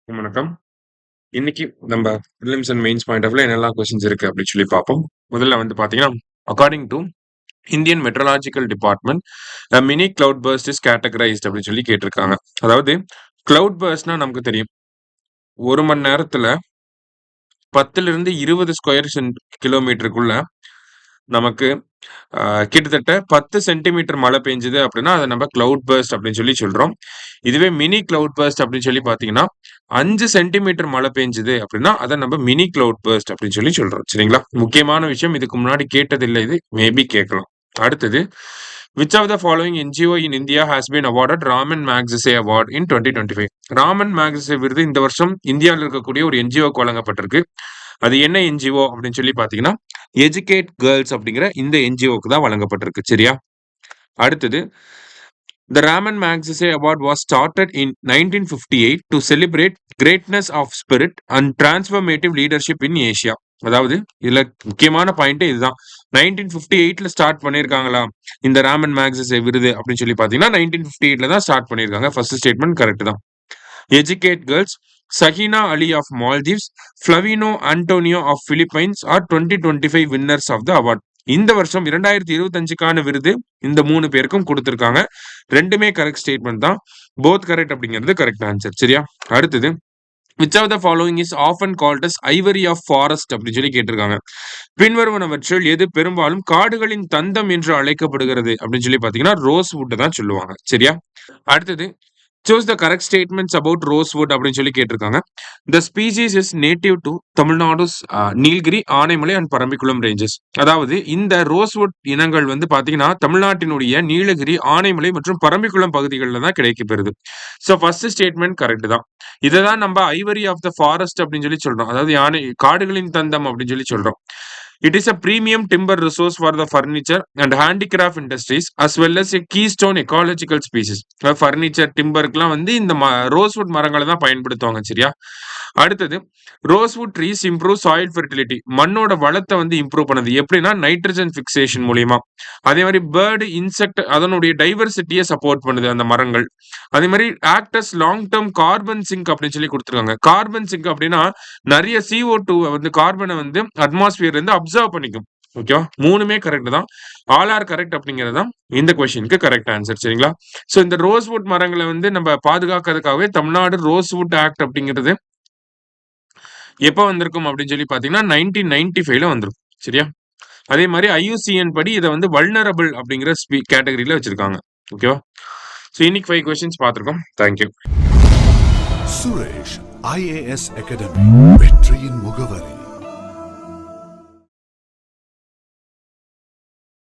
வணக்கம். இன்னைக்கு நம்ம பிலிம்ஸ் அண்ட் மெயின்ஸ் பாயிண்ட் ஆஃப்ல என்னெல்லாம் கொஸ்டின்ஸ் இருக்கு அப்படின்னு சொல்லி பார்ப்போம். முதல்ல வந்து பாத்தீங்கன்னா, according to Indian meteorological department, mini cloud burst is categorized அப்படின்னு சொல்லி கேட்டிருக்காங்க. அதாவது கிளவுட் பர்ஸ்ட்னா நமக்கு தெரியும். ஒரு மணி நேரத்துல 10ல இருந்து 20 ஸ்கொயர் கிலோமீட்டருக்குள்ள நமக்கு கிட்டத்தட்ட 10 சென்டிமீட்டர் மழை பெஞ்சுது அப்படின்னா அதை நம்ம கிளவுட் பர்ஸ்ட் அப்படின்னு சொல்லி சொல்றோம். இதுவே மினி கிளவுட் பர்ஸ்ட் அப்படின்னு சொல்லி பாத்தீங்கன்னா 5 சென்டிமீட்டர் மழை பெஞ்சுது அப்படின்னா அதை நம்ம மினி கிளவுட் பர்ஸ்ட் அப்படின்னு சொல்லி சொல்றோம். சரிங்களா? முக்கியமான விஷயம், இதுக்கு முன்னாடி கேட்டதில்லை, இது மேபி கேட்கலாம். அடுத்தது, which of the following NGO in India has been awarded Ramon Magsaysay award in 2025? Ramon Magsaysay விருது இந்த வருஷம் இந்தியாவில் இருக்கக்கூடிய ஒரு என்ஜிஓக்கு வழங்கப்பட்டிருக்கு. அது என்ன என்ஜிஓ அப்படின்னு சொல்லி பாத்தீங்கன்னா, எஜுகேட் கேர்ள்ஸ் அப்படிங்கிற இந்த என்ஜிஓக்கு தான் வழங்கப்பட்டிருக்கு. சரியா? அடுத்தது, the Raman Magsaysay Award was started in 1958 to celebrate greatness of spirit and transformative leadership in Asia. அதாவது இதுல முக்கியமான பாயிண்ட் இதுதான். 1958ல ஸ்டார்ட் பண்ணிருக்காங்களா இந்த ராமன் மேக்ஸஸே விருது அப்படின்னு சொல்லி பாத்தீங்கன்னா 1958ல தான் ஸ்டார்ட் பண்ணிருக்காங்க. ஃபர்ஸ்ட் ஸ்டேட்மெண்ட் கரெக்ட் தான். Educate girls, Shahina Ali of Maldives, Flaviano Antonio of Philippines are 2025 winners of the award. இந்த வருஷம் 2025க்கான விருது இந்த 3 பேருக்கும் கொடுத்திருக்காங்க. ரெண்டுமே கரெக்ட் ஸ்டேட்மெண்ட் தான். போத் கரெக்ட் அப்படிங்கிறது கரெக்ட் ஆன்சர். சரியா? அடுத்தது, which of the following is often called as ivory of forest அப்படின்னு சொல்லி கேட்டிருக்காங்க. பின்வருவனவற்றில் எது பெரும்பாலும் காடுகளின் தந்தம் என்று அழைக்கப்படுகிறது அப்படின்னு சொல்லி பாத்தீங்கன்னா ரோஸ்வுட் தான் சொல்லுவாங்க. சரியா? அடுத்தது, choose the correct statements about rosewood அப்படின்னு சொல்லி கேட்டிருக்காங்க. The species is native to Tamil Nadu's Nilgiri, Anaimalai and Parambikulam ranges. அதாவது இந்த ரோஸ்வுட் இனங்கள் வந்து பாத்தீங்கன்னா தமிழ்நாட்டினுடைய நீலகிரி, ஆனைமலை மற்றும் பரம்பிக்குளம் பகுதிகளில் தான் கிடைக்கப்பெறுது. ஸோ ஃபர்ஸ்ட் ஸ்டேட்மெண்ட் கரெக்ட் தான். இதை தான் நம்ம ஐவரி ஆஃப் த ஃபாரஸ்ட் அப்படின்னு சொல்லி சொல்றோம். அதாவது யானை காடுகளின் தந்தம் அப்படின்னு சொல்லி சொல்றோம். It is a premium timber resource for the furniture and handicraft industries as well as a keystone ecological species. Furniture, timberக்குலாம் வந்து இந்த ரோஸ்வுட் மரங்களை தான் பயன்படுத்துவாங்க. சரியா? அடுத்தது, rosewood trees improve soil fertility. மண்ணோட வளத்தை வந்து இம்ப்ரூவ் பண்ணுது. எப்படின்னா நைட்ரஜன் பிக்சேஷன் மூலியமா. அதே மாதிரி பேர்டு, இன்செக்ட் அதனுடைய டைவர்சிட்டியை சப்போர்ட் பண்ணுது அந்த மரங்கள். அதே மாதிரி act as long term carbon sink அப்படின்னு சொல்லி கொடுத்துருக்காங்க. கார்பன் சிங்க் அப்படின்னா நிறைய CO2 வந்து கார்பனை வந்து அட்மாஸ்பியர்ல இருந்து அப்சர்வ் பண்ணிக்கும். ஓகேவா? 3மே கரெக்ட் தான். ஆல் ஆர் கரெக்ட் அப்படிங்கிறது தான் இந்த கொஸ்டினுக்கு கரெக்ட் ஆன்சர். சரிங்களா? சோ இந்த ரோஸ்வுட் மரங்களை வந்து நம்ம பாதுகாக்கிறதுக்காகவே தமிழ்நாடு ரோஸ்வுட் ஆக்ட் அப்படிங்கிறது எப்ப வந்திருக்கும் அப்படின்னு சொல்லி பாத்தீங்கன்னா 1995ல வந்திருக்கும். சரியா? அதே மாதிரி IUCN படி இதை வந்து வல்னரபிள் அப்படிங்கிற கேட்டகரியில வச்சிருக்காங்க. ஓகேவா? சோ இன்னைக்கு 5 கொஸ்டின்ஸ் பார்த்திருக்கோம். தேங்க்யூ. சுரேஷ் IAS அகாடமி, வெற்றியின் முகவரி.